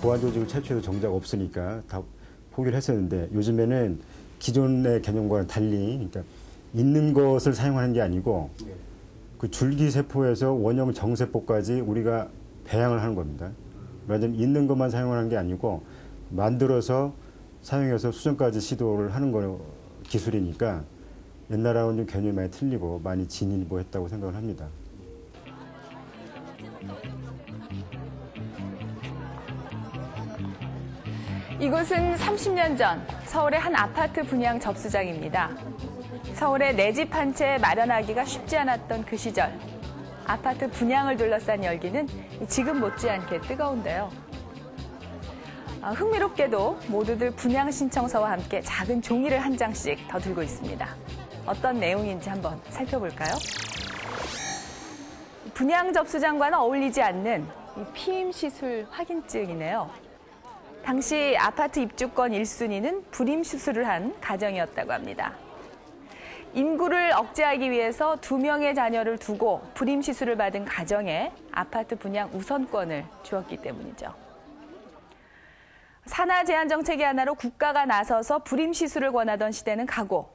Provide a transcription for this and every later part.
보완 조직을 채취해서 정작 없으니까 다 포기를 했었는데 요즘에는 기존의 개념과는 달리 그러니까 있는 것을 사용하는 게 아니고 그 줄기세포에서 원형 정세포까지 우리가 배양을 하는 겁니다. 말하자면 있는 것만 사용하는 게 아니고 만들어서 사용해서 수정까지 시도를 하는 거 기술이니까 옛날하고는 좀 개념이 많이 틀리고 많이 진일보했다고 생각을 합니다. 이곳은 30년 전 서울의 한 아파트 분양 접수장입니다. 서울에 내 집 한 채 마련하기가 쉽지 않았던 그 시절. 아파트 분양을 둘러싼 열기는 지금 못지않게 뜨거운데요. 흥미롭게도 모두들 분양 신청서와 함께 작은 종이를 한 장씩 더 들고 있습니다. 어떤 내용인지 한번 살펴볼까요? 분양 접수장과는 어울리지 않는 피임 시술 확인증이네요. 당시 아파트 입주권 1순위는 불임 시술을 한 가정이었다고 합니다. 인구를 억제하기 위해서 2명의 자녀를 두고 불임 시술을 받은 가정에 아파트 분양 우선권을 주었기 때문이죠. 산하 제한 정책의 하나로 국가가 나서서 불임 시술을 권하던 시대는 가고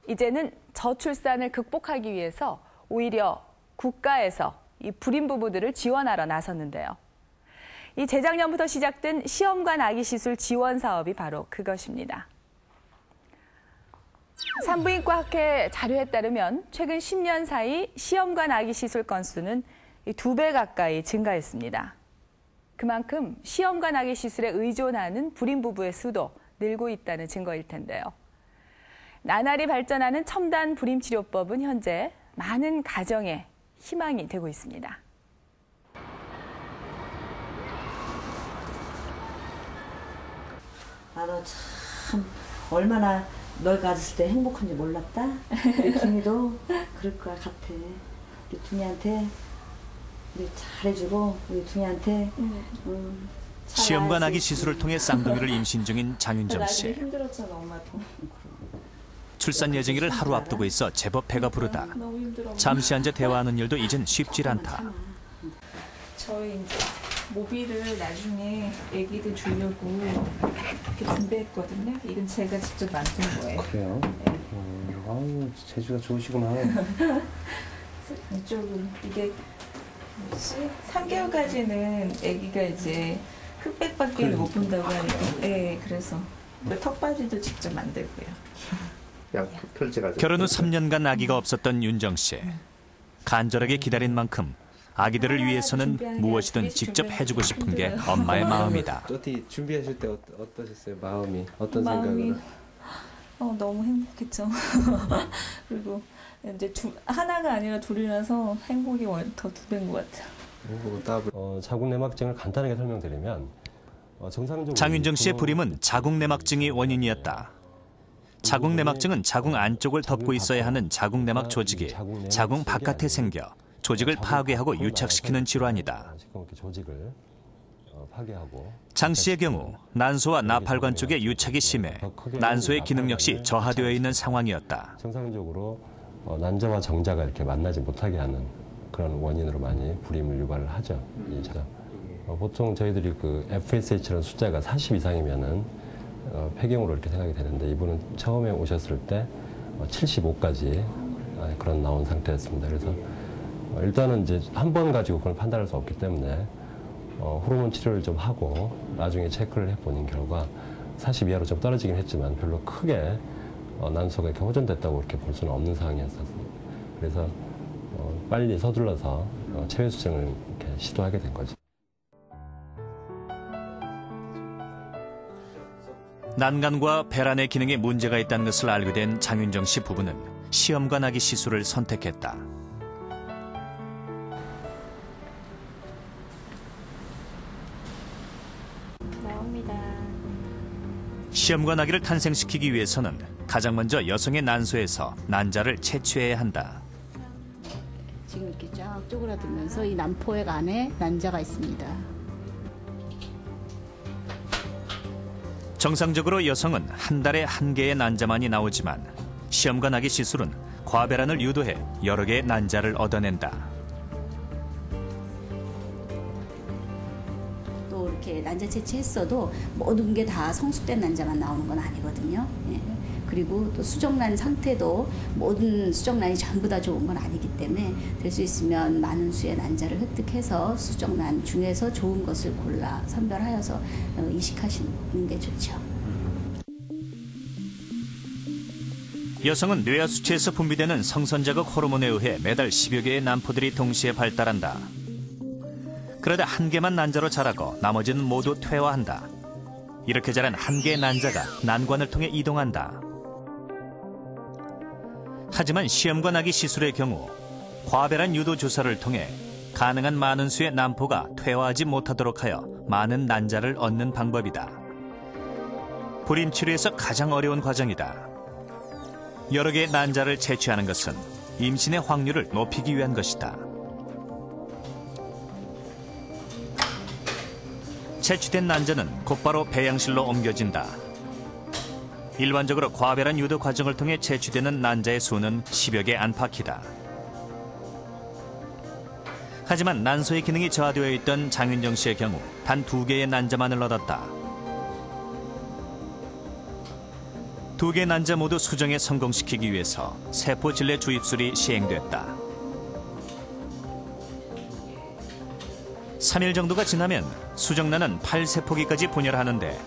이제는 저출산을 극복하기 위해서 오히려 국가에서 이 불임 부부들을 지원하러 나섰는데요. 이 재작년부터 시작된 시험관 아기 시술 지원 사업이 바로 그것입니다. 산부인과 학회 자료에 따르면 최근 10년 사이 시험관 아기 시술 건수는 2배 가까이 증가했습니다. 그만큼 시험관 아기 시술에 의존하는 불임 부부의 수도 늘고 있다는 증거일 텐데요. 나날이 발전하는 첨단 불임 치료법은 현재 많은 가정의 희망이 되고 있습니다. 너 참 얼마나 널 가졌을 때 행복한지 몰랐다. 우리 김이도 그럴 것 같아. 우리 둥이한테 우리 잘해주고 우리 둥이한테 시험관 아기 시술을 통해 쌍둥이를 임신 중인 장윤정 씨. 힘들었잖아, 엄마도. 출산 예정일을 하루 앞두고 있어 제법 배가 부르다. 잠시 앉아 대화하는 일도 이젠 쉽질 않다. 저희 이제 모비를 나중에 애기들 주려고 이렇게 준비했거든요. 이건 제가 직접 만든 거예요. 그래요? 네. 아유, 재주가 좋으시구나. 이쪽은 이게 3개월까지는 아기가 이제 흑백밖에 못 본다고 하니까. 네, 그래서 턱받이도 직접 만들고요. 결혼 후 3년간 아기가 없었던 윤정 씨. 간절하게 기다린 만큼 아기들을 위해서는 무엇이든 직접 해주고 싶은 게 엄마의 마음이다. 어디 준비하실 때 어떠셨어요? 마음이 어떤 생각으로? 너무 행복했죠. 그리고 이제 하나가 아니라 둘이라서 행복이 더 2배인 것 같아요. 자궁내막증을 간단하게 설명드리면 정상적으로 장윤정 씨의 불임은 자궁내막증이 원인이었다. 자궁내막증은 자궁 안쪽을 덮고 있어야 하는 자궁내막 조직이 자궁 바깥에 생겨 조직을 파괴하고 유착시키는 질환이다. 장 씨의 경우 난소와 나팔관 쪽에 유착이 심해 난소의 기능 역시 저하되어 있는 상황이었다. 정상적으로 난자와 정자가 이렇게 만나지 못하게 하는 그런 원인으로 많이 불임을 유발을 하죠. 보통 저희들이 그 FSH라는 숫자가 40 이상이면은 폐경으로 이렇게 생각이 되는데 이분은 처음에 오셨을 때 75까지 그런 나온 상태였습니다. 그래서 일단은 이제 한 번 가지고 그걸 판단할 수 없기 때문에 호르몬 치료를 좀 하고 나중에 체크를 해보는 결과 40 이하로 좀 떨어지긴 했지만 별로 크게 난소가 이렇게 호전됐다고 이렇게 볼 수는 없는 상황이었습니다. 그래서 빨리 서둘러서 체외 수정을 이렇게 시도하게 된 거죠. 난간과 배란의 기능에 문제가 있다는 것을 알게 된 장윤정 씨 부부는 시험관 아기 시술을 선택했다. 나옵니다. 시험관 아기를 탄생시키기 위해서는 가장 먼저 여성의 난소에서 난자를 채취해야 한다. 지금 이렇게 쫙 쪼그라들면서 이 난포액 안에 난자가 있습니다. 정상적으로 여성은 한 달에 1개의 난자만이 나오지만 시험관 아기 시술은 과배란을 유도해 여러 개의 난자를 얻어낸다. 또 이렇게 난자 채취했어도 모든 게 다 성숙된 난자만 나오는 건 아니거든요. 예. 그리고 또 수정란 상태도 모든 수정란이 전부 다 좋은 건 아니기 때문에 될 수 있으면 많은 수의 난자를 획득해서 수정란 중에서 좋은 것을 골라 선별하여서 이식하시는 게 좋죠. 여성은 뇌와 수치에서 분비되는 성선자극 호르몬에 의해 매달 10여 개의 난포들이 동시에 발달한다. 그러다 한 개만 난자로 자라고 나머지는 모두 퇴화한다. 이렇게 자란 한 개의 난자가 난관을 통해 이동한다. 하지만 시험관 아기 시술의 경우 과배란 유도 주사를 통해 가능한 많은 수의 난포가 퇴화하지 못하도록 하여 많은 난자를 얻는 방법이다. 불임 치료에서 가장 어려운 과정이다. 여러 개의 난자를 채취하는 것은 임신의 확률을 높이기 위한 것이다. 채취된 난자는 곧바로 배양실로 옮겨진다. 일반적으로 과배란 유도 과정을 통해 채취되는 난자의 수는 10여 개 안팎이다. 하지만 난소의 기능이 저하되어 있던 장윤정 씨의 경우 단 2개의 난자만을 얻었다. 2개의 난자 모두 수정에 성공시키기 위해서 세포 질내 주입술이 시행됐다. 3일 정도가 지나면 수정란은 8세포기까지 분열하는데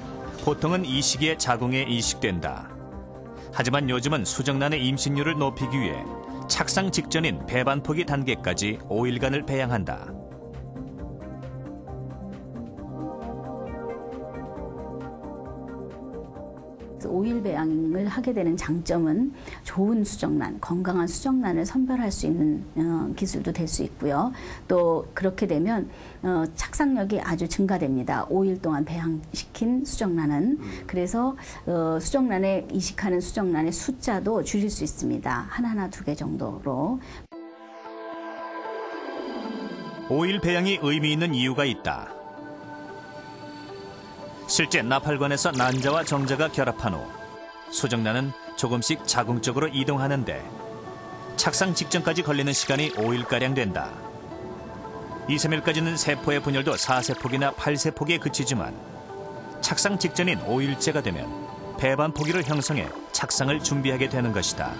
보통은 이 시기에 자궁에 이식된다. 하지만 요즘은 수정란의 임신율을 높이기 위해 착상 직전인 배반포기 단계까지 5일간을 배양한다. 5일 배양을 하게 되는 장점은 좋은 수정란, 건강한 수정란을 선별할 수 있는 기술도 될 수 있고요. 또 그렇게 되면 착상력이 아주 증가됩니다. 5일 동안 배양시킨 수정란은. 그래서 수정란에 이식하는 수정란의 숫자도 줄일 수 있습니다. 하나나 2개 정도로. 5일 배양이 의미 있는 이유가 있다. 실제 나팔관에서 난자와 정자가 결합한 후 수정란은 조금씩 자궁 쪽으로 이동하는데 착상 직전까지 걸리는 시간이 5일가량 된다. 2, 3일까지는 세포의 분열도 4세포기나 8세포기에 그치지만 착상 직전인 5일째가 되면 배반포기를 형성해 착상을 준비하게 되는 것이다.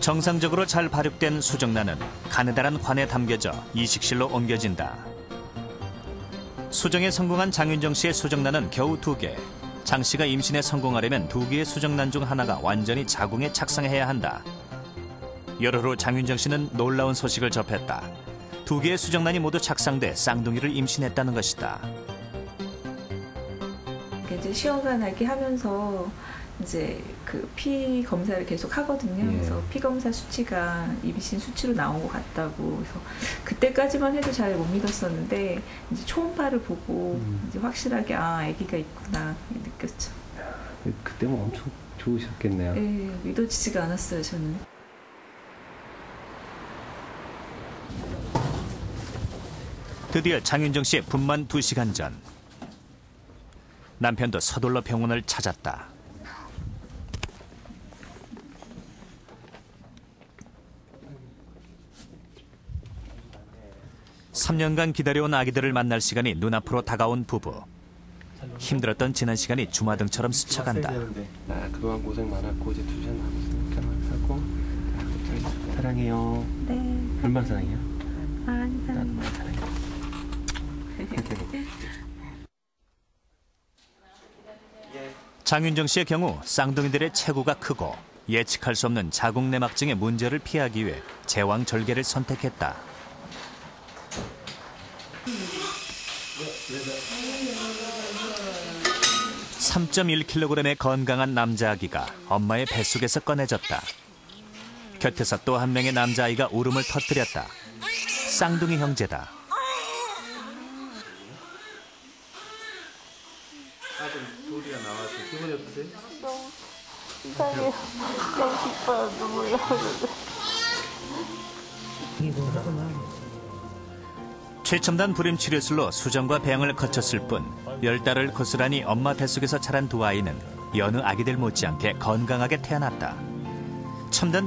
정상적으로 잘 발육된 수정란은 가느다란 관에 담겨져 이식실로 옮겨진다. 수정에 성공한 장윤정 씨의 수정란은 겨우 2개. 장 씨가 임신에 성공하려면 2개의 수정란 중 하나가 완전히 자궁에 착상해야 한다. 열흘 후 장윤정 씨는 놀라운 소식을 접했다. 2개의 수정란이 모두 착상돼 쌍둥이를 임신했다는 것이다. 이제 시험관 아기 하면서 이제 그 피 검사를 계속 하거든요. 그래서 피 검사 수치가 임신 수치로 나온 것 같다고. 그래서 그때까지만 해도 잘 못 믿었었는데 이제 초음파를 보고 이제 확실하게 아기가 있구나 느꼈죠. 그때는 엄청 좋으셨겠네요. 네, 믿어지지가 않았어요, 저는. 드디어 장윤정 씨의 분만 2시간 전. 남편도 서둘러 병원을 찾았다. 3년간 기다려온 아기들을 만날 시간이 눈앞으로 다가온 부부. 힘들었던 지난 시간이 주마등처럼 스쳐간다. 그동안 고생 많았고 이제 2시간 남았으니까 결혼하고 사랑해요. 네. 얼마나 사랑해요? 많이 사랑해요. 장윤정 씨의 경우 쌍둥이들의 체구가 크고 예측할 수 없는 자궁 내막증의 문제를 피하기 위해 제왕절개를 선택했다. 3.1kg의 건강한 남자아기가 엄마의 뱃속에서 꺼내졌다. 곁에서 또 한 명의 남자아이가 울음을 터뜨렸다. 쌍둥이 형제다. 아들 둘이가 나와서 기분이 어떠세요? 너무 이상해요. 너무 기뻐요. 눈물이 나오는데. 최첨단 불임 치료술로 수정과 배양을 거쳤을 뿐 10달을 고스란히 엄마 뱃속에서 자란 두 아이는 여느 아기들 못지않게 건강하게 태어났다. 첨단